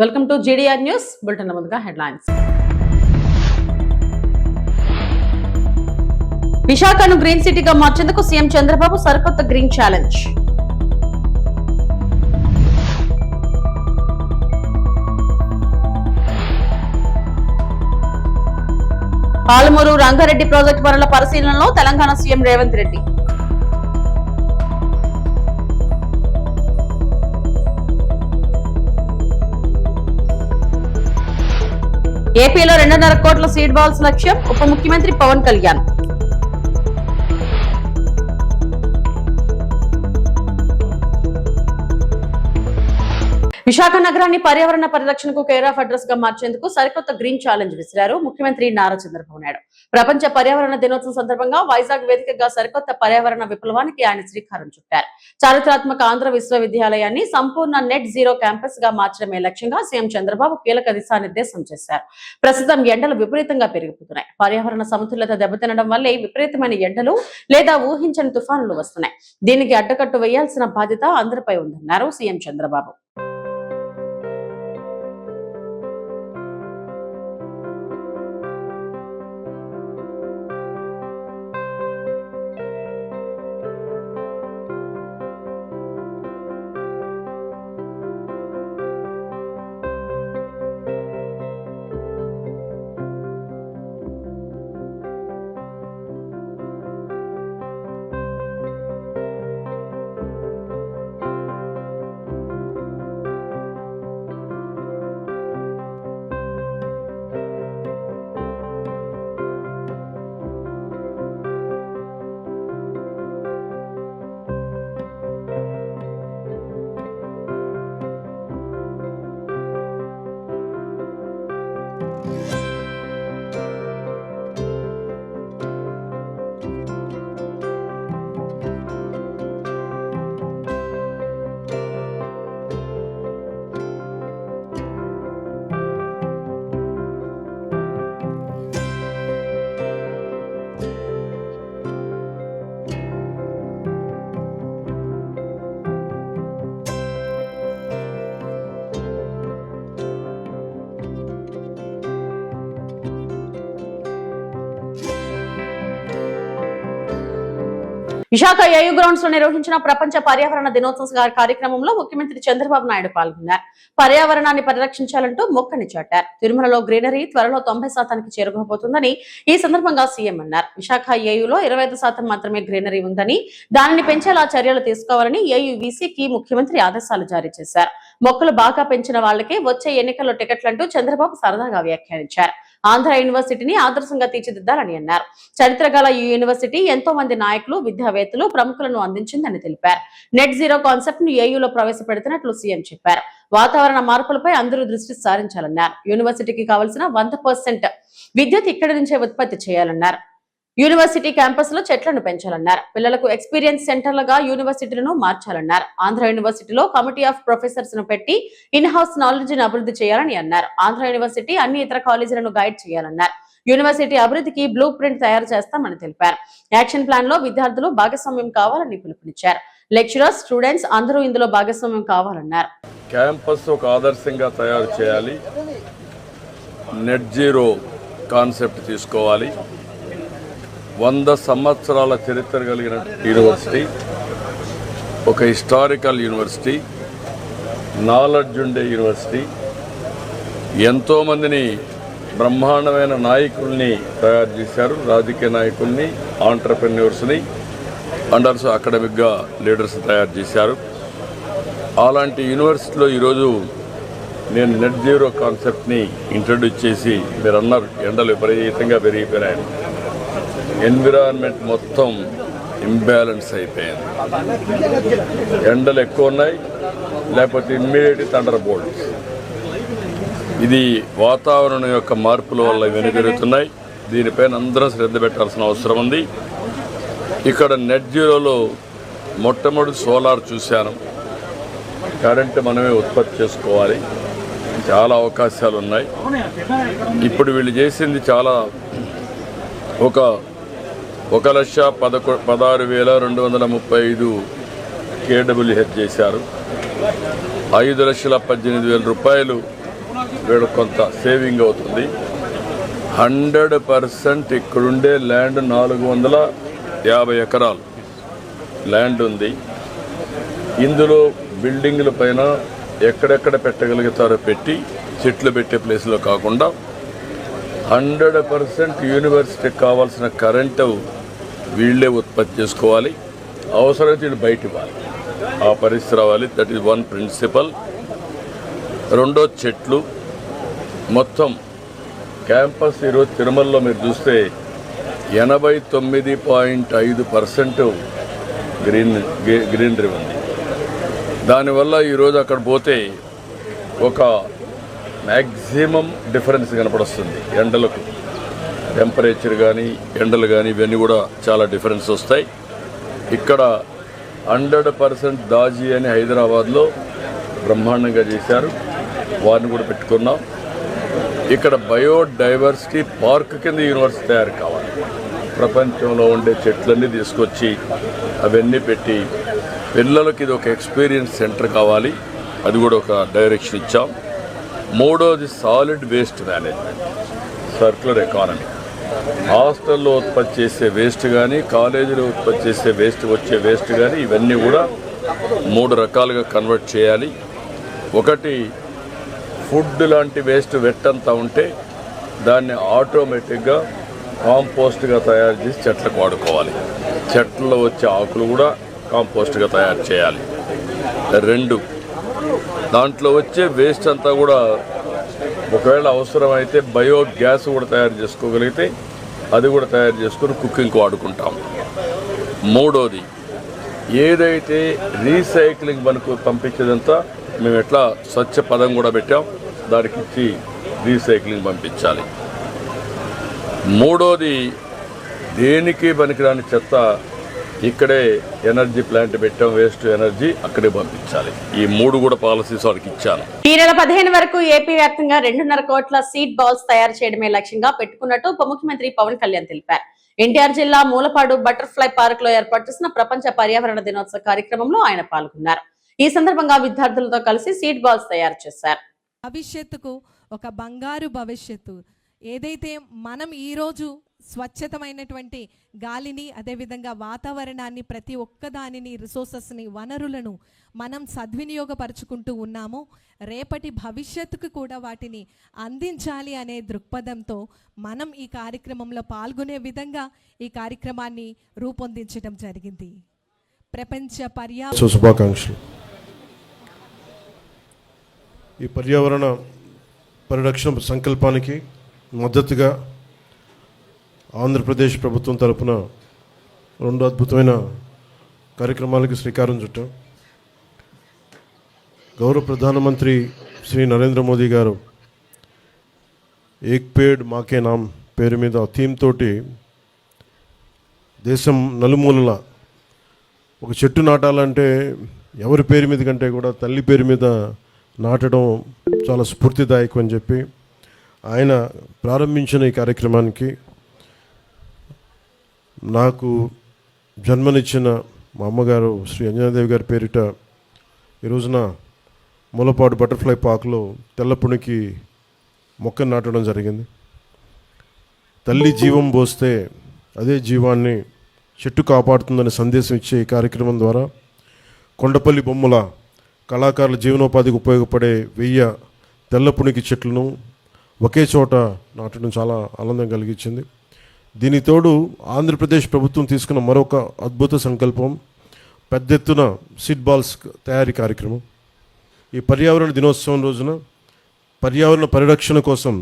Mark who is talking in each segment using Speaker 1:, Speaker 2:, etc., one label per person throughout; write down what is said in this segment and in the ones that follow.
Speaker 1: Welcome to GDR news bulletin. ముందుగా headlines. విశాఖను green సిటీగా మార్చేందుకు సీఎం చంద్రబాబు సరికొత్త green challenge. Palamuru Rangareddy project పనుల పరిశీలనలో తెలంగాణ సీఎం రేవంత్ రెడ్డి. ఏపీలో 2.5 కోట్ల సీడ్ బాల్స్ లక్ష్యం ఉప ముఖ్యమంత్రి పవన్ కళ్యాణ్. విశాఖ నగరాన్ని పర్యావరణ పరిరక్షణకు కేర్ ఆఫ్ అడ్రస్ గా మార్చేందుకు సరికొత్త గ్రీన్ ఛాలెంజ్ విసిరారు ముఖ్యమంత్రి నారా చంద్రబాబు నాయుడు. ప్రపంచ పర్యావరణ దినోత్సవం సందర్భంగా వైజాగ్ వేదికగా సరికొత్త పర్యావరణ విప్లవానికి ఆయన శ్రీకారం చుట్టారు. చారిత్రాత్మక ఆంధ్ర విశ్వవిద్యాలయాన్ని సంపూర్ణ నెట్ జీరో క్యాంపస్ గా మార్చడమే లక్ష్యంగా సీఎం చంద్రబాబు కీలక దిశానిర్దేశం చేశారు. ప్రస్తుతం ఎండలు విపరీతంగా పెరిగిపోతున్నాయి. పర్యావరణ సమతుల్యత దెబ్బతినడం వల్లే విపరీతమైన ఎండలు లేదా ఊహించని తుఫానులు వస్తున్నాయి. దీనికి అడ్డకట్టు వేయాల్సిన బాధ్యత అందరిపై ఉందన్నారు CM Chandrababu. Visakha AU grounds లో నిర్వహించిన ప్రపంచ పర్యావరణ దినోత్సవ కార్యక్రమంలో ముఖ్యమంత్రి చంద్రబాబు నాయుడు పాల్గొన్నారు. పర్యావరణాన్ని పరిరక్షించాలంటూ మొక్కని చాటారు. తిరుమలలో గ్రీనరీ త్వరలో 90% చేరుకోబోతుందని ఈ సందర్భంగా సీఎం అన్నారు. విశాఖ ఏయూలో 25% మాత్రమే గ్రీనరీ ఉందని, దానిని పెంచేలా చర్యలు తీసుకోవాలని ఏయూ వీసీకి ముఖ్యమంత్రి ఆదేశాలు జారీ చేశారు. మొక్కలు బాగా పెంచిన వాళ్లకే వచ్చే ఎన్నికల్లో టికెట్లంటూ చంద్రబాబు సరదాగా వ్యాఖ్యానించారు. ఆంధ్ర యూనివర్సిటీని ఆదర్శంగా తీర్చిదిద్దాలని అన్నారు. చరిత్ర గల ఈ యూనివర్సిటీ ఎంతో మంది నాయకులు, విద్యావేత్తలు, ప్రముఖులను అందించిందని తెలిపారు. నెట్ జీరో కాన్సెప్ట్ ను ఏయూలో ప్రవేశపెడుతున్నట్లు సీఎం చెప్పారు. వాతావరణ మార్పులపై అందరూ దృష్టి సారించాలన్నారు. యూనివర్సిటీకి కావాల్సిన 100% విద్యుత్ ఇక్కడి నుంచే ఉత్పత్తి చేయాలన్నారు. యూనివర్సిటీ క్యాంపస్ లో చెట్లను పెంచాలన్నారు. పిల్లలకు ఎక్స్పీరియన్స్ సెంటర్లుగా యూనివర్సిటీలను మార్చాలన్నారు. ఆంధ్ర యూనివర్సిటీలో కమిటీ ఆఫ్ ప్రొఫెసర్స్ ను పెట్టి ఇన్ హౌస్ నాలెడ్జ్ ను అభివృద్ధి చేయాలని అన్నారు. ఆంధ్ర యూనివర్సిటీ అన్ని ఇతర కాలేజీలను గైడ్ చేయాలన్నారు. యూనివర్సిటీ అభివృద్ధికి బ్లూ ప్రింట్ తయారు చేస్తామని తెలిపారు. యాక్షన్ ప్లాన్ లో విద్యార్థులు భాగస్వామ్యం కావాలని పిలుపునిచ్చారు. లెక్చరర్స్, స్టూడెంట్స్ అందరూ ఇందులో భాగస్వామ్యం కావాలన్నారు.
Speaker 2: క్యాంపస్ ఒక ఆదర్శంగా తయారు చేయాలి. నెట్ జీరో కాన్సెప్ట్ తీసుకోవాలి. 100 సంవత్సరాల చరిత్ర కలిగిన యూనివర్సిటీ, ఒక హిస్టారికల్ యూనివర్సిటీ, నాలెడ్జ్ ఉండే యూనివర్సిటీ, ఎంతోమందిని బ్రహ్మాండమైన నాయకుల్ని తయారు చేశారు. రాజకీయ నాయకుల్ని, ఆంటర్ప్రెన్యూర్స్ని, అండర్స్ అకాడమిక్గా లీడర్స్ తయారు చేశారు. అలాంటి యూనివర్సిటీలో ఈరోజు నేను నెట్ జీరో కాన్సెప్ట్ని ఇంట్రడ్యూస్ చేసి, మీరు అన్నారు ఎండలు విపరీతంగా పెరిగిపోయినాయి, ఎన్విరాన్మెంట్ మొత్తం ఇంబ్యాలెన్స్ అయిపోయింది, ఎండలు ఎక్కువ ఉన్నాయి, లేకపోతే ఇమ్మీడియట్ థండర్ బోల్ట్స్. ఇది వాతావరణం యొక్క మార్పుల వల్ల ఇవన్నీ జరుగుతున్నాయి. దీనిపైన అందరం శ్రద్ధ పెట్టాల్సిన అవసరం ఉంది. ఇక్కడ నెట్ జీరోలో మొట్టమొదటి సోలార్ చూశాను. కరెంటు మనమే ఉత్పత్తి చేసుకోవాలి. చాలా అవకాశాలు ఉన్నాయి. ఇప్పుడు వీళ్ళు చేసింది చాలా, 1,16,235 KWH చేశారు. 5,18,000 రూపాయలు వీళ్ళకి కొంత సేవింగ్ అవుతుంది. 100% ఇక్కడుండే ల్యాండ్ 450 ఎకరాలు ల్యాండ్ ఉంది. ఇందులో బిల్డింగ్ల పైన ఎక్కడెక్కడ పెట్టగలుగుతారో పెట్టి చెట్లు పెట్టే ప్లేస్లో కాకుండా 100% యూనివర్సిటీకి కావాల్సిన కరెంటు వీళ్ళే ఉత్పత్తి చేసుకోవాలి. అవసరమైతే వీళ్ళు బయట ఇవ్వాలి. ఆ పరిస్థితి రావాలి. That is one principle. రెండో చెట్లు. మొత్తం క్యాంపస్ ఈరోజు తిరుమలలో మీరు చూస్తే 89.5% గ్రీనరీ ఉంది. దానివల్ల ఈరోజు అక్కడ పోతే ఒక మ్యాక్సిమం డిఫరెన్స్ కనపడొస్తుంది. ఎండలకు టెంపరేచర్ కానీ ఎండలు కానీ ఇవన్నీ కూడా చాలా డిఫరెన్స్ వస్తాయి. ఇక్కడ 100% దాజీ అని హైదరాబాద్లో బ్రహ్మాండంగా చేశారు. వారిని కూడా పెట్టుకున్నాం. ఇక్కడ బయోడైవర్సిటీ పార్క్ కింద యూనివర్సిటీ తయారు కావాలి. ప్రపంచంలో ఉండే చెట్లన్నీ తీసుకొచ్చి అవన్నీ పెట్టి పిల్లలకి ఇది ఒక ఎక్స్పీరియన్స్ సెంటర్ కావాలి. అది కూడా ఒక డైరెక్షన్ ఇచ్చాం. మూడోది solid waste management, circular economy. హాస్టల్లో ఉత్పత్తి చేసే వేస్ట్ కానీ కాలేజీలో ఉత్పత్తి చేసే వచ్చే వేస్ట్ కానీ ఇవన్నీ కూడా 3 రకాలుగా కన్వర్ట్ చేయాలి. ఒకటి ఫుడ్ లాంటి వేస్ట్ వెట్టంతా ఉంటే దాన్ని ఆటోమేటిక్గా కాంపోస్ట్గా తయారు చేసి చెట్లకు వాడుకోవాలి. చెట్లలో వచ్చే ఆకులు కూడా కాంపోస్ట్గా తయారు చేయాలి. 2, దాంట్లో వచ్చే వేస్ట్ అంతా కూడా ఒకవేళ అవసరమైతే బయోగ్యాస్ కూడా తయారు చేసుకోగలిగితే అది కూడా తయారు చేసుకుని కుకింగ్కి వాడుకుంటాం. మూడోది ఏదైతే రీసైక్లింగ్ మనకు పంపించేదంతా మేము ఎట్లా స్వచ్ఛ పదం కూడా పెట్టాం, దానికి ఇచ్చి రీసైక్లింగ్ పంపించాలి. మూడోది దేనికి పనికిరాని చెత్త ఇక్కడే ఎనర్జీ ప్లాంట్ పెట్టాం, వేస్ట్ ఎనర్జీ అక్కడే పంపించాలి. ఈ 3 కూడా పాలసీస్ వాళ్ళకి ఇచ్చాను.
Speaker 1: ఈ నెల 15 వరకు ఏపీ వ్యాప్తంగా 2.5 కోట్ల సీడ్ బాల్స్ తయారు చేయడమే లక్ష్యంగా పెట్టుకున్నట్టు ఉప ముఖ్యమంత్రి పవన్ కళ్యాణ్ తెలిపారు. ఎన్టీఆర్ జిల్లా మూలపాడు బటర్ఫ్లై పార్క్ లో ఏర్పాటు చేసిన ప్రపంచ పర్యావరణ దినోత్సవ కార్యక్రమంలో ఆయన పాల్గొన్నారు. ఈ సందర్భంగా విద్యార్థులతో కలిసి సీడ్ బాల్స్ తయారు చేశారు.
Speaker 3: భవిష్యత్తుకు ఒక బంగారు భవిష్యత్తు ఏదైతే మనం ఈరోజు స్వచ్ఛతమైనటువంటి గాలిని, అదేవిధంగా వాతావరణాన్ని, ప్రతి ఒక్కదానిని, రిసోర్సెస్ని, వనరులను మనం సద్వినియోగపరుచుకుంటూ ఉన్నామో రేపటి భవిష్యత్తుకు కూడా వాటిని అందించాలి అనే దృక్పథంతో మనం ఈ కార్యక్రమంలో పాల్గొనే విధంగా ఈ కార్యక్రమాన్ని రూపొందించడం జరిగింది. ప్రపంచ
Speaker 4: శుభాకాంక్షలు. ఈ పర్యావరణ పరిరక్షణ సంకల్పానికి మద్దతుగా ఆంధ్రప్రదేశ్ ప్రభుత్వం తరపున 2 అద్భుతమైన కార్యక్రమాలకి శ్రీకారం చుట్టాం. గౌరవ ప్రధానమంత్రి శ్రీ నరేంద్ర మోదీ గారు ఏక్ పేడ్ మాకే నామ్ పేరు మీద థీమ్ తోటి దేశం నలుమూలల ఒక చెట్టు నాటాలంటే ఎవరి పేరు మీద కంటే కూడా తల్లి పేరు మీద నాటడం చాలా స్ఫూర్తిదాయకం అని చెప్పి ఆయన ప్రారంభించిన ఈ కార్యక్రమానికి నాకు జన్మనిచ్చిన మా అమ్మగారు శ్రీ అంజనాదేవి గారి పేరిట ఈ రోజున మూలపాడు బటర్ఫ్లై పార్క్లో తెల్లపునికి మొక్కను నాటడం జరిగింది. తల్లి జీవం పోస్తే అదే జీవాన్ని చెట్టు కాపాడుతుందనే సందేశం ఇచ్చే ఈ కార్యక్రమం ద్వారా కొండపల్లి బొమ్మల కళాకారుల జీవనోపాధికి ఉపయోగపడే 1000 తెల్లపునికి చెట్లను ఒకే చోట నాటడం చాలా ఆనందం కలిగించింది. దీనికి తోడు ఆంధ్రప్రదేశ్ ప్రభుత్వం తీసుకున్న మరొక అద్భుత సంకల్పం పెద్ద ఎత్తున సీడ్ బాల్స్ తయారీ కార్యక్రమం. ఈ పర్యావరణ దినోత్సవం రోజున పర్యావరణ పరిరక్షణ కోసం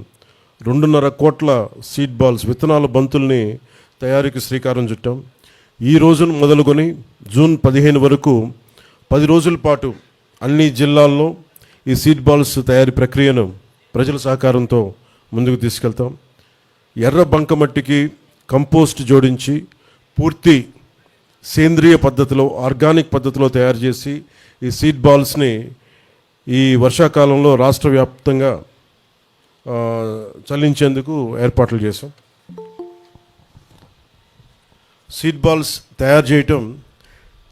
Speaker 4: 2.5 కోట్ల సీడ్ బాల్స్ విత్తనాల బంతుల్ని తయారీకి శ్రీకారం చుట్టాం. ఈ రోజును మొదలుకొని జూన్ 15 వరకు 10 రోజుల పాటు అన్ని జిల్లాల్లో ఈ సీడ్ బాల్స్ తయారీ ప్రక్రియను ప్రజల సహకారంతో ముందుకు తీసుకెళ్తాం. ఎర్ర బంకమట్టికి కంపోస్ట్ జోడించి పూర్తి సేంద్రియ పద్ధతిలో, ఆర్గానిక్ పద్ధతిలో తయారు చేసి ఈ సీడ్ బాల్స్ని ఈ వర్షాకాలంలో రాష్ట్ర వ్యాప్తంగా చల్లించేందుకు ఏర్పాట్లు చేశాం. సీడ్ బాల్స్ తయారు చేయటం,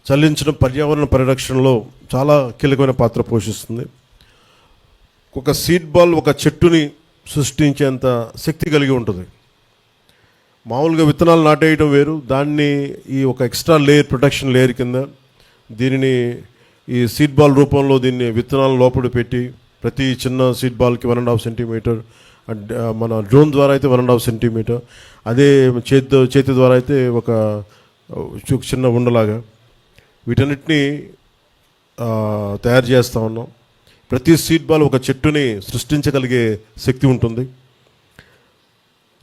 Speaker 4: చల్లించడం పర్యావరణ పరిరక్షణలో చాలా కీలకమైన పాత్ర పోషిస్తుంది. ఒక సీడ్ బాల్ ఒక చెట్టుని సృష్టించేంత శక్తి కలిగి ఉంటుంది. మామూలుగా విత్తనాలు నాటేయడం వేరు, దాన్ని ఈ ఒక ఎక్స్ట్రా లేయర్, ప్రొటెక్షన్ లేయర్ కింద దీనిని ఈ సీడ్ బాల్ రూపంలో దీన్ని విత్తనాలు లోపల పెట్టి ప్రతి చిన్న సీడ్ బాల్కి 1.5 సెంటీమీటర్, మన డ్రోన్ ద్వారా అయితే 1.5 సెంటీమీటర్, అదే చేతి ద్వారా అయితే ఒక చిన్న ఉండలాగా వీటన్నిటిని తయారు చేస్తూ ఉన్నాం. ప్రతి సీడ్ బాల్ ఒక చెట్టుని సృష్టించగలిగే శక్తి ఉంటుంది.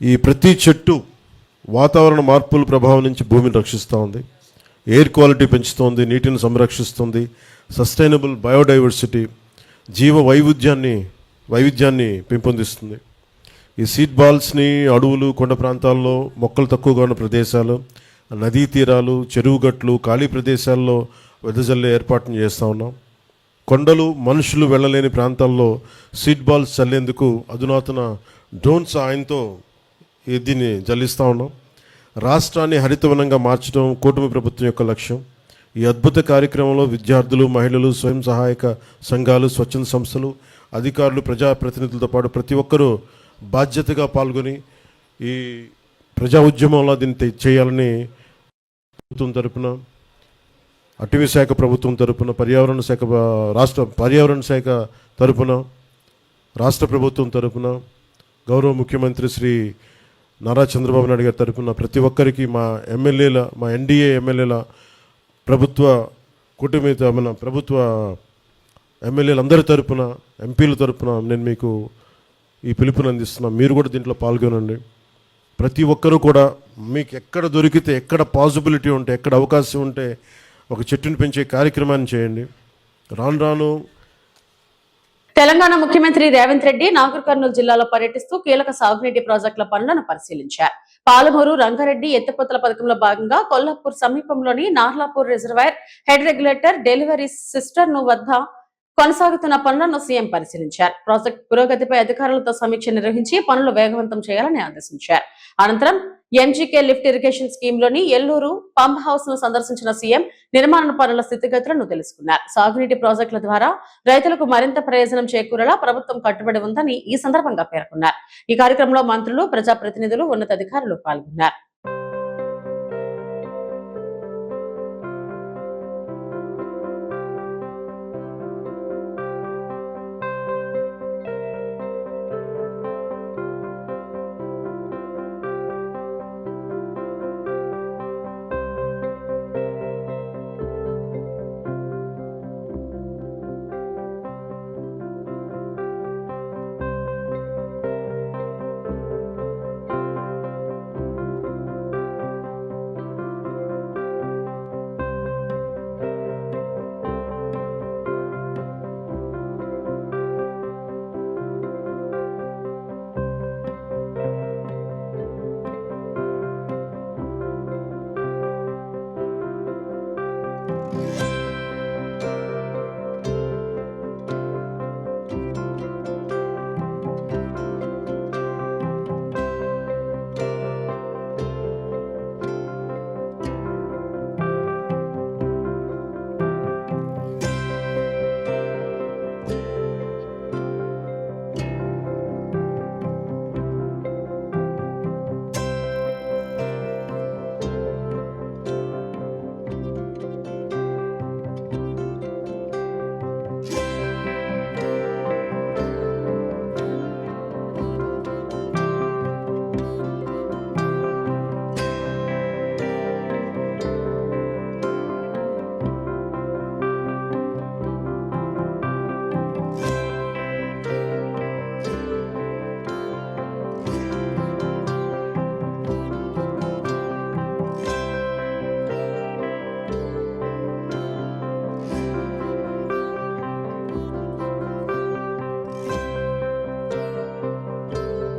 Speaker 4: ఈ ప్రతి చెట్టు వాతావరణ మార్పుల ప్రభావం నుంచి భూమిని రక్షిస్తూ ఉంది, ఎయిర్ క్వాలిటీ పెంచుతుంది, నీటిని సంరక్షిస్తుంది, సస్టైనబుల్ బయోడైవర్సిటీ, జీవ వైవిధ్యాన్ని పెంపొందిస్తుంది. ఈ సీడ్ బాల్స్ని అడవులు, కొండ ప్రాంతాల్లో, మొక్కలు తక్కువగా ఉన్న ప్రదేశాలు, నదీ తీరాలు, చెరువు గట్లు, ఖాళీ ప్రదేశాల్లో వెదజల్లే ఏర్పాటును చేస్తూ ఉన్నాం. కొండలు, మనుషులు వెళ్ళలేని ప్రాంతాల్లో సీడ్ బాల్స్ చల్లేందుకు అధునాతన డ్రోన్ సాయంతో దీన్ని జల్లిస్తూ ఉన్నాం. రాష్ట్రాన్ని హరితవనంగా మార్చడం కూటమి ప్రభుత్వం యొక్క లక్ష్యం. ఈ అద్భుత కార్యక్రమంలో విద్యార్థులు, మహిళలు, స్వయం సహాయక సంఘాలు, స్వచ్ఛంద సంస్థలు, అధికారులు, ప్రజాప్రతినిధులతో పాటు ప్రతి ఒక్కరూ బాధ్యతగా పాల్గొని ఈ ప్రజా ఉద్యమంలో దీన్ని చేయాలని ప్రభుత్వం తరపున, అటవీ శాఖ ప్రభుత్వం తరపున, రాష్ట్ర పర్యావరణ శాఖ తరపున, రాష్ట్ర ప్రభుత్వం తరపున, గౌరవ ముఖ్యమంత్రి శ్రీ నారా చంద్రబాబు నాయుడు గారి తరపున ప్రతి ఒక్కరికి, మా ఎన్డీఏ ఎమ్మెల్యేల, ప్రభుత్వ ఎమ్మెల్యేలందరి తరపున, ఎంపీల తరపున నేను మీకు ఈ పిలుపుని అందిస్తున్నాను. మీరు కూడా దీంట్లో పాల్గొనండి. ప్రతి ఒక్కరూ కూడా మీకు ఎక్కడ దొరికితే, ఎక్కడ పాసిబిలిటీ ఉంటే, ఎక్కడ అవకాశం ఉంటే ఒక చెట్టుని పెంచే కార్యక్రమాన్ని చేయండి. రాను
Speaker 1: తెలంగాణ ముఖ్యమంత్రి రేవంత్ రెడ్డి నాగర్ కర్నూలు జిల్లాలో పర్యటిస్తూ కీలక సాగునీటి ప్రాజెక్టుల పనులను పరిశీలించారు. పాలమూరు, రంగారెడ్డి ఎత్తిపోతల పథకంలో భాగంగా కొల్లాపూర్ సమీపంలోని Narlapur reservoir head regulator delivery సిస్టర్ను వద్ద కొనసాగుతున్న పనులను సీఎం పరిశీలించారు. ప్రాజెక్టు పురోగతిపై అధికారులతో సమీక్ష నిర్వహించి పనులు వేగవంతం చేయాలని ఆదేశించారు. అనంతరం ఎంజీకే లిఫ్ట్ ఇరిగేషన్ స్కీమ్ లోని ఎల్లూరు పంప్ హౌస్ ను సందర్శించిన సీఎం నిర్మాణ పనుల స్థితిగతులను తెలుసుకున్నారు. సాగునీటి ప్రాజెక్టుల ద్వారా రైతులకు మరింత ప్రయోజనం చేకూరేలా ప్రభుత్వం కట్టుబడి ఉందని ఈ సందర్భంగా పేర్కొన్నారు. ఈ కార్యక్రమంలో మంత్రులు, ప్రజాప్రతినిధులు, ఉన్నతాధికారులు పాల్గొన్నారు.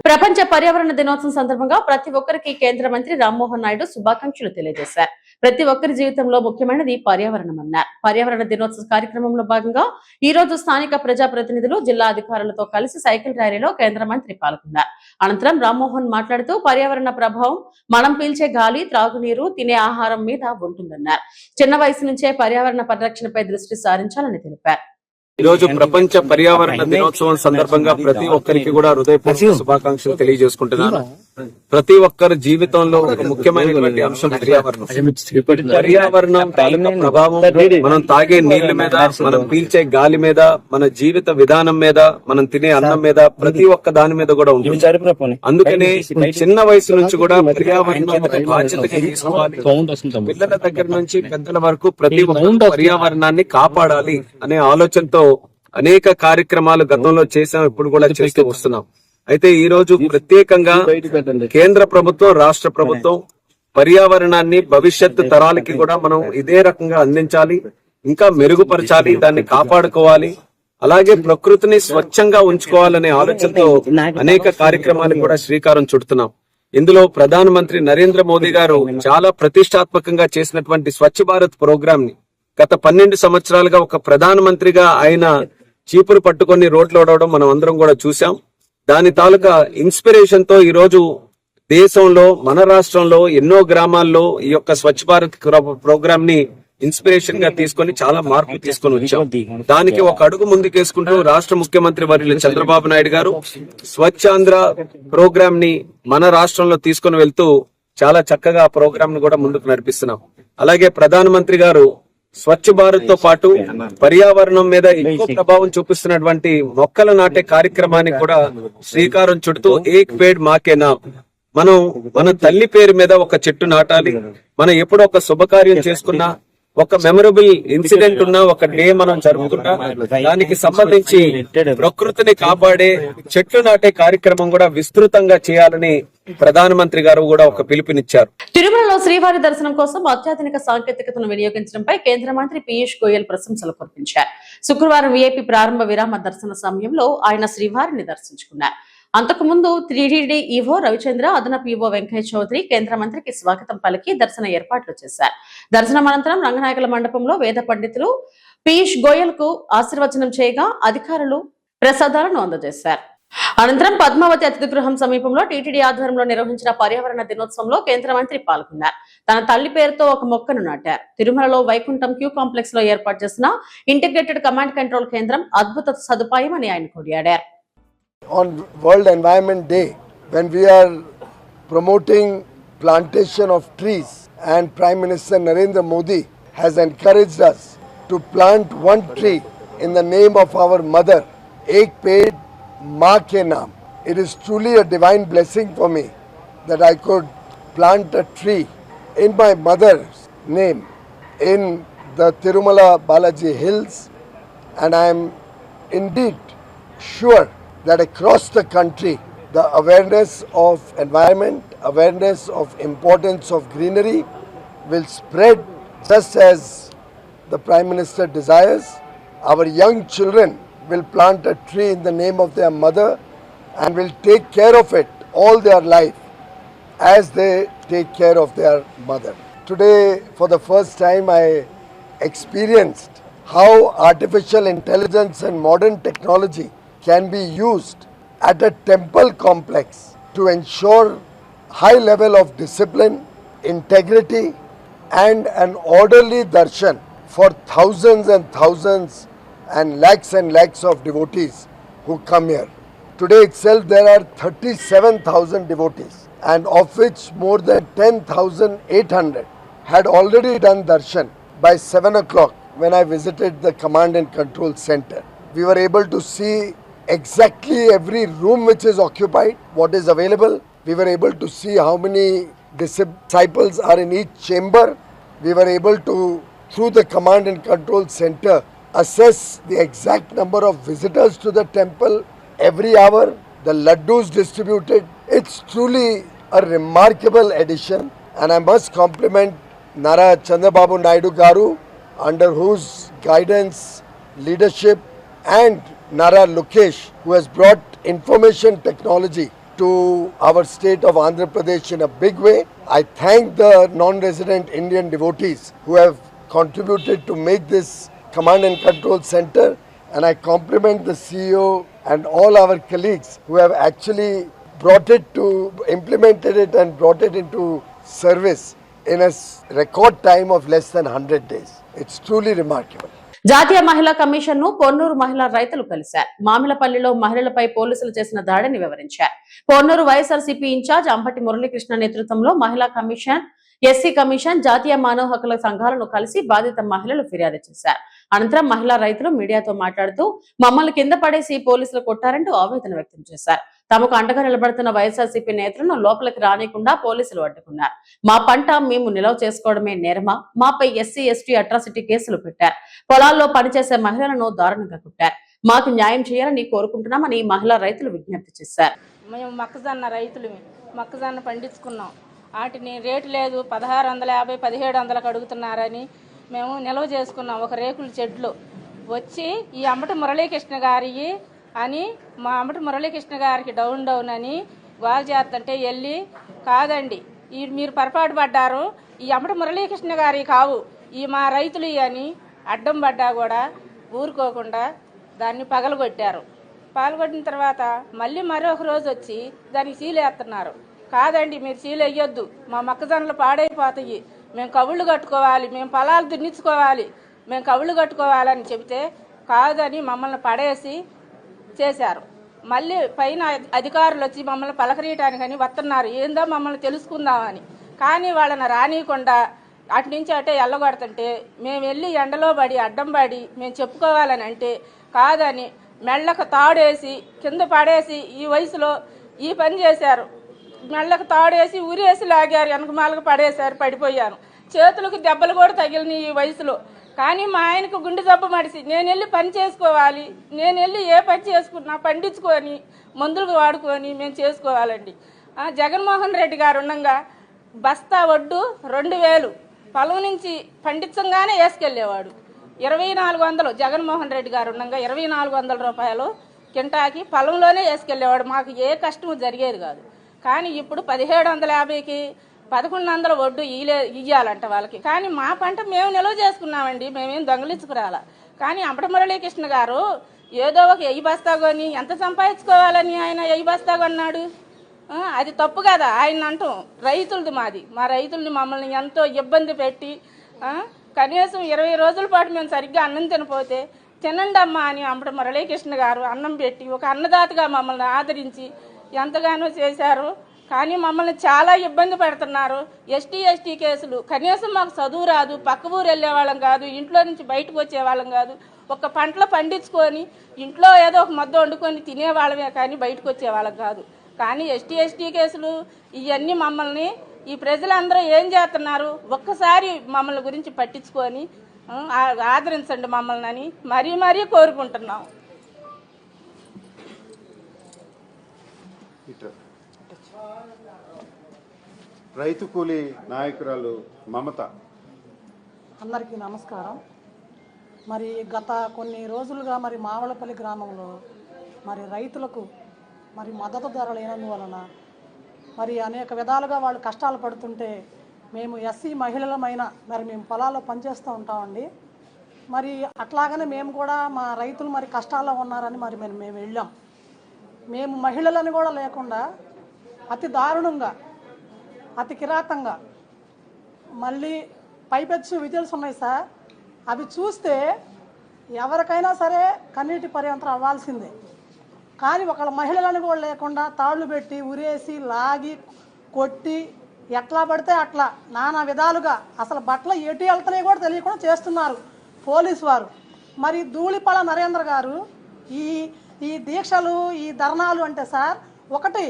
Speaker 1: ప్రపంచ పర్యావరణ దినోత్సవం సందర్భంగా ప్రతి ఒక్కరికి కేంద్ర మంత్రి రామ్మోహన్ నాయుడు శుభాకాంక్షలు తెలియజేశారు. ప్రతి ఒక్కరి జీవితంలో ముఖ్యమైనది పర్యావరణం అన్నారు. పర్యావరణ దినోత్సవ కార్యక్రమంలో భాగంగా ఈ రోజు స్థానిక ప్రజాప్రతినిధులు, జిల్లా అధికారులతో కలిసి సైకిల్ ర్యాలీలో కేంద్ర మంత్రి పాల్గొన్నారు. అనంతరం రామ్మోహన్ మాట్లాడుతూ పర్యావరణ ప్రభావం మనం పీల్చే గాలి, త్రాగునీరు, తినే ఆహారం మీద ఉంటుందన్నారు. చిన్న వయసు నుంచే పర్యావరణ పరిరక్షణపై దృష్టి సారించాలని తెలిపారు.
Speaker 5: ఈ రోజు ప్రపంచ పర్యావరణ దినోత్సవం సందర్భంగా ప్రతి ఒక్కరికి కూడా హృదయపూర్వక శుభాకాంక్షలు తెలియజేసుకుంటున్నాను. ప్రతి ఒక్కరి జీవితంలో ఒక ముఖ్యమైనటువంటి అంశం పర్యావరణం. పర్యావరణం తాలూకా ప్రభావం మనం తాగే నీళ్ల మీద, మనం పీల్చే గాలి మీద, మన జీవిత విధానం మీద, మనం తినే అన్నం మీద, ప్రతి ఒక్క దాని మీద కూడా ఉంటుంది. అందుకనే చిన్న వయసు నుంచి కూడా పర్యావరణం బాధ్యతగా తీసుకోవాలి. పిల్లల దగ్గర నుంచి పెద్దల వరకు ప్రతి ఒక్క పర్యావరణాన్ని కాపాడాలి అనే ఆలోచనతో అనేక కార్యక్రమాలు గతంలో చేసాం, ఇప్పుడు కూడా చేస్తూ వస్తున్నాం. అయితే ఈ రోజు ప్రత్యేకంగా కేంద్ర ప్రభుత్వం, రాష్ట్ర ప్రభుత్వం పర్యావరణాన్ని భవిష్యత్తు తరాలకి కూడా మనం ఇదే రకంగా అందించాలి, ఇంకా మెరుగుపరచాలి, దాన్ని కాపాడుకోవాలి, అలాగే ప్రకృతిని స్వచ్ఛంగా ఉంచుకోవాలనే ఆలోచనతో అనేక కార్యక్రమాలకు కూడా శ్రీకారం చుడుతున్నాం. ఇందులో ప్రధానమంత్రి నరేంద్ర మోదీ గారు చాలా ప్రతిష్టాత్మకంగా చేసినటువంటి స్వచ్ఛ భారత్ ప్రోగ్రామ్ ని గత 12 సంవత్సరాలుగా ఒక ప్రధానమంత్రిగా ఆయన చీపురు పట్టుకొని రోడ్లు ఓడవడం మనం అందరం కూడా చూసాం. దాని తాలూకా ఇన్స్పిరేషన్ తో ఈ రోజు దేశంలో, మన రాష్ట్రంలో ఎన్నో గ్రామాల్లో ఈ యొక్క స్వచ్ఛ భారత్ ప్రోగ్రామ్ ని ఇన్స్పిరేషన్ గా తీసుకొని చాలా మార్పులు తీసుకొని వచ్చాం. దానికి ఒక అడుగు ముందుకేసుకుంటూ రాష్ట్ర ముఖ్యమంత్రి వర్యులు చంద్రబాబు నాయుడు గారు స్వచ్ఛాంధ్ర ప్రోగ్రామ్ ని మన రాష్ట్రంలో తీసుకొని వెళ్తూ చాలా చక్కగా ఆ ప్రోగ్రామ్ ని కూడా ముందుకు నడిపిస్తున్నాం. అలాగే ప్రధానమంత్రి గారు స్వచ్ఛ భారత్ తో పాటు పర్యావరణం మీద ఎక్కువ ప్రభావం చూపిస్తున్నటువంటి మొక్కలు నాటే కార్యక్రమానికి కూడా శ్రీకారం చుడుతూ ఏక్ పేడ్ మాకే నామ్, మనం మన తల్లి పేరు మీద ఒక చెట్టు నాటాలి. మనం ఎప్పుడో ఒక శుభకార్యం చేసుకున్నా, ఒక మెమరబుల్ ఇన్సిడెంట్ ఉన్నా, ఒక డే మనం జరుపుకున్నా, దానికి సంబంధించి ప్రకృతిని కాపాడే చెట్లు నాటే కార్యక్రమం కూడా విస్తృతంగా చేయాలని ప్రధానమంత్రి గారు కూడా ఒక పిలుపునిచ్చారు.
Speaker 1: తిరుమలలో శ్రీవారి దర్శనం కోసం అత్యాధునిక సాంకేతికతను వినియోగించడంపై కేంద్ర మంత్రి పీయూష్ గోయల్ ప్రశంసలు కురిపించారు. శుక్రవారం వీఐపీ ప్రారంభ విరామ దర్శన సమయంలో ఆయన శ్రీవారిని దర్శించుకున్నారు. అంతకుముందు టీటీడీ ఈవో రవిచంద్ర, అదనపు ఈవో వెంకయ్య చౌదరి కేంద్ర మంత్రికి స్వాగతం పలికి దర్శన ఏర్పాట్లు చేశారు. దర్శనం అనంతరం రంగనాయకుల మండపంలో వేద పండితులు పీయూష్ గోయల్ కు ఆశీర్వచనం చేయగా అధికారులు ప్రసాదాలను అందజేశారు. అనంతరం పద్మావతి అతిథి గృహం సమీపంలో టీటీడీ ఆధ్వర్యంలో నిర్వహించిన పర్యావరణ దినోత్సవంలో కేంద్ర మంత్రి పాల్గొన్నారు. తన తల్లి పేరుతో ఒక మొక్కను నాటారు. తిరుమలలో వైకుంఠం క్యూ కాంప్లెక్స్ లో ఏర్పాటు చేసిన ఇంటిగ్రేటెడ్ కమాండ్ కంట్రోల్ కేంద్రం అద్భుత సదుపాయం అని ఆయన కొనియాడారు.
Speaker 6: On World Environment Day, when we are promoting plantation of trees, and Prime Minister Narendra Modi has encouraged us to plant one tree in the name of our mother, Ek Ped Maa Ke Naam. It is truly a divine blessing for me that I could plant a tree in my mother's name in the Tirumala Balaji Hills, and I am indeed sure that across the country the awareness of environment, awareness of importance of greenery will spread just as the Prime Minister desires. Our young children will plant a tree in the name of their mother and will take care of it all their life as they take care of their mother. Today, for the first time, I experienced how artificial intelligence and modern technology can be used at a temple complex to ensure high level of discipline, integrity and an orderly darshan for thousands and thousands and lakhs of devotees who come here. Today itself there are 37,000 devotees, and of which more than 10,800 had already done darshan by 7 o'clock when I visited the command and control center. We were able to see exactly every room which is occupied, what is available. We were able to see how many disciples are in each chamber. We were able to, through the command and control center, assess the exact number of visitors to the temple every hour, the laddus distributed. It's truly a remarkable addition, and I must compliment Nara Chandrababu Naidu Garu, under whose guidance, leadership and Nara Lokesh, who has brought information technology to our state of Andhra Pradesh in a big way. I thank the non-resident Indian devotees who have contributed to make this command and control center, and I compliment the CEO and all our colleagues who have actually implemented it and brought it into service in a record time of less than 100 days. It's truly remarkable.
Speaker 1: జాతీయ మహిళా commission ను పొన్నూరు మహిళా రైతులు కలిశారు. మామిలపల్లిలో మహిళలపై పోలీసులు చేసిన దాడిని వివరించారు. పొన్నూరు వైఎస్ఆర్సీపీ ఇన్ఛార్జ్ అంబటి మురళీకృష్ణ నేతృత్వంలో మహిళా కమిషన్, ఎస్సీ కమిషన్, జాతీయ మానవ హక్కుల సంఘాలను కలిసి బాధిత మహిళలు ఫిర్యాదు చేశారు. అనంతరం మహిళా రైతులు మీడియాతో మాట్లాడుతూ మమ్మల్ని కింద పడేసి పోలీసులు కొట్టారంటూ ఆవేదన వ్యక్తం చేశారు. తమకు అండగా నిలబడుతున్న వైఎస్ఆర్సీపీ నేతలను లోపలికి రానికుండా పోలీసులు అడ్డుకున్నారు. మా పంట మేము నిలవ చేసుకోవడమే నేరమా? మాపై ఎస్సీ ఎస్టీ అట్రాసిటీ కేసులు పెట్టారు. పొలాల్లో పనిచేసే మహిళలను దారుణంగా కొట్టారు. మాకు న్యాయం చేయాలని కోరుకుంటున్నామని మహిళా రైతులు విజ్ఞప్తి చేశారు.
Speaker 7: మేము మొక్కజొన్న రైతులు మొక్కజొన్న పండించుకున్నాం. వాటిని రేటు లేదు, 1650, 1700కు అడుగుతున్నారని మేము నిల్వ చేసుకున్నాం. ఒక రేకుల చెట్లు వచ్చి ఈ అంబటి మురళీకృష్ణ గారి అని మా అంబటి మురళీకృష్ణ గారికి డౌన్ అని గోల్ చేస్తుంటే వెళ్ళి కాదండి మీరు పొరపాటు పడ్డారు, ఈ అంబటి మురళీకృష్ణ గారి కావు, ఈ మా రైతులు అని అడ్డం పడ్డా కూడా ఊరుకోకుండా దాన్ని పగలగొట్టారు. పాల్గొట్టిన తర్వాత మళ్ళీ మరొక రోజు వచ్చి దానికి సీలు వేస్తున్నారు. కాదండి మీరు సీలు వేయొద్దు, మా మొక్కజొన్నలు పాడైపోతాయి, మేము కవుళ్ళు కట్టుకోవాలి, మేము పొలాలు దున్నించుకోవాలి, మేము కవుళ్ళు కట్టుకోవాలని చెబితే కాదని మమ్మల్ని పడేసి చేశారు. మళ్ళీ పైన అధికారులు వచ్చి మమ్మల్ని పలకరీయటానికని వస్తున్నారు, ఏందో మమ్మల్ని తెలుసుకుందామని. కానీ వాళ్ళని రానియకుండా అటు నుంచి అటే ఎల్లగొడుతుంటే మేము వెళ్ళి ఎండలో పడి అడ్డం పడి మేము చెప్పుకోవాలని అంటే కాదని మెళ్ళకు తాడేసి కింద పడేసి ఈ వయసులో ఈ పని చేశారు. మెళ్ళకు తాడేసి ఉరేసి లాగారు, వెనకమాలకు పడేశారు. పడిపోయాను, చేతులకు దెబ్బలు కూడా తగిలినాయి ఈ వయసులో. కానీ మా ఆయనకు గుండె జబ్బు మడిసి నేను వెళ్ళి పని చేసుకోవాలి, నేను వెళ్ళి ఏ పని చేసుకున్నా పండించుకొని మందులు వాడుకొని మేము చేసుకోవాలండి. జగన్మోహన్ రెడ్డి గారు ఉండగా బస్తా వడ్డు 2000 పొలం నుంచి పండించంగానే వేసుకెళ్ళేవాడు. 2400 జగన్మోహన్ రెడ్డి గారు ఉండగా 2400 రూపాయలు కింటాకి పొలంలోనే వేసుకెళ్ళేవాడు. మాకు ఏ కష్టము జరిగేది కాదు. కానీ ఇప్పుడు 1750కి 1100 వడ్డు ఇయ్యాలంట వాళ్ళకి. కానీ మా పంట మేము నిల్వ చేసుకున్నామండి, మేమేం దొంగలించుకురాలా. కానీ అంబటి మురళీకృష్ణ గారు ఏదో ఒక ఎయ్యి బస్తా కొని ఎంత సంపాదించుకోవాలని ఆయన ఎయ్యి బస్తా కొన్నాడు. అది తప్పు కదా. ఆయన అంటాం రైతులది మాది, మా రైతుల్ని మమ్మల్ని ఎంతో ఇబ్బంది పెట్టి కనీసం 20 రోజుల పాటు మేము సరిగ్గా అన్నం తినపోతే తినండి అమ్మా అని అంబటి మురళీకృష్ణ గారు అన్నం పెట్టి ఒక అన్నదాతగా మమ్మల్ని ఆదరించి ఎంతగానో చేశారు. కానీ మమ్మల్ని చాలా ఇబ్బంది పెడుతున్నారు. ఎస్టీ కేసులు, కనీసం మాకు చదువు రాదు, పక్క ఊరు వెళ్ళేవాళ్ళం కాదు, ఇంట్లో నుంచి బయటకు వచ్చేవాళ్ళం కాదు, ఒక పంటలు పండించుకొని ఇంట్లో ఏదో ఒక ముద్ద వండుకొని తినేవాళ్ళమే కానీ బయటకు వచ్చేవాళ్ళం కాదు. కానీ ఎస్టీ కేసులు ఇవన్నీ మమ్మల్ని ఈ ప్రజలందరూ ఏం చేస్తున్నారు, ఒక్కసారి మమ్మల్ని గురించి పట్టించుకొని ఆదరించండి మమ్మల్ని అని మరీ కోరుకుంటున్నాం.
Speaker 8: రైతు కూలీ నాయకురాలు మమత.
Speaker 9: అందరికీ నమస్కారం. మరి గత కొన్ని రోజులుగా మరి మావలపల్లి గ్రామంలో మరి రైతులకు మరి మద్దతు ధర లేనందువలన మరి అనేక విధాలుగా వాళ్ళు కష్టాలు పడుతుంటే మేము ఎస్సీ మహిళలమైన మరి మేము పొలాల్లో పనిచేస్తూ ఉంటామండి. మరి అట్లాగనే మేము కూడా మా రైతులు మరి కష్టాల్లో ఉన్నారని మరి మేము వెళ్ళాం. మేము మహిళలని కూడా లేకుండా అతి దారుణంగా, అతి కిరాతంగా మళ్ళీ పైపెచ్చు విజువల్స్ ఉన్నాయి సార్. అవి చూస్తే ఎవరికైనా సరే కన్నీటి పర్యంతం అవ్వాల్సిందే. కానీ ఒకళ్ళ మహిళలను కూడా లేకుండా తాళ్ళు పెట్టి ఉరేసి లాగి కొట్టి ఎట్లా పడితే అట్లా నానా విధాలుగా అసలు బట్టలు ఎటు వెళ్తున్నాయి కూడా తెలియకుండా చేస్తున్నారు పోలీసు వారు. మరి ధూళిపాల నరేంద్ర గారు ఈ దీక్షలు, ఈ ధర్నాలు అంటే సార్ ఒకటి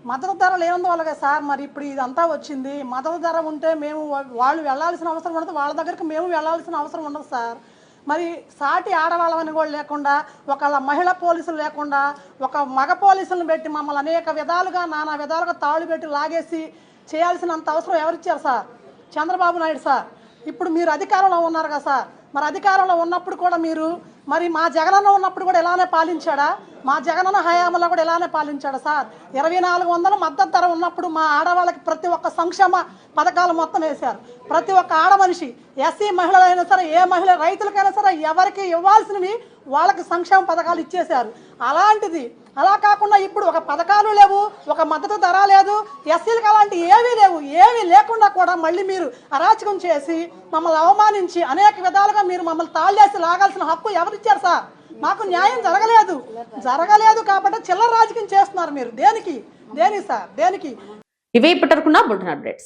Speaker 9: మద్దతు ధర లేనందువల్లగా సార్. మరి ఇప్పుడు ఇదంతా వచ్చింది. మద్దతు ధర ఉంటే మేము వాళ్ళు వెళ్ళాల్సిన అవసరం ఉండదు, వాళ్ళ దగ్గరికి మేము వెళ్ళాల్సిన అవసరం ఉండదు సార్. మరి సాటి ఆడవాళ్ళని కూడా లేకుండా, ఒకళ్ళ మహిళా పోలీసులు లేకుండా, ఒక మగ పోలీసులను పెట్టి మమ్మల్ని అనేక విధాలుగా నానా విధాలుగా తాళ్ళు పెట్టి లాగేసి చేయాల్సినంత అవసరం ఎవరిచ్చారు సార్? చంద్రబాబు నాయుడు సార్. ఇప్పుడు మీరు అధికారంలో ఉన్నారు కదా సార్. మరి అధికారంలో ఉన్నప్పుడు కూడా మీరు మరి మా జగనన్న ఉన్నప్పుడు కూడా ఇలానే పాలించాడా? మా జగనన్న హయాంలో కూడా ఇలానే పాలించాడా సార్? 2400 మద్దతు ధర ఉన్నప్పుడు మా ఆడవాళ్ళకి ప్రతి ఒక్క సంక్షేమ పథకాలు మొత్తం వేశారు. ప్రతి ఒక్క ఆడ మనిషి, ఎస్సీ మహిళలైనా సరే, ఏ మహిళ రైతులకైనా సరే, ఎవరికి ఇవ్వాల్సినవి వాళ్ళకి సంక్షేమ పథకాలు ఇచ్చేశారు. అలాంటిది అలా కాకుండా ఇప్పుడు ఒక పథకాలు లేవు, ఒక మద్దతు ధర లేదు, ఎస్సీలకు అలాంటి ఏవీ లేవు. ఏమీ లేకుండా కూడా మళ్ళీ మీరు అరాచకం చేసి మమ్మల్ని అవమానించి అనేక విధాలుగా మీరు మమ్మల్ని తాళ్ళేసి లాగాల్సిన హక్కు ఎవరిచ్చారు సార్? మాకు న్యాయం జరగలేదు కాబట్టి చిల్లర రాజకీయం చేస్తున్నారు మీరు. దేనికి సార్? దేనికి?
Speaker 1: ఇవే ఇప్పటివరకున్న బులెటిన్ అప్డేట్స్.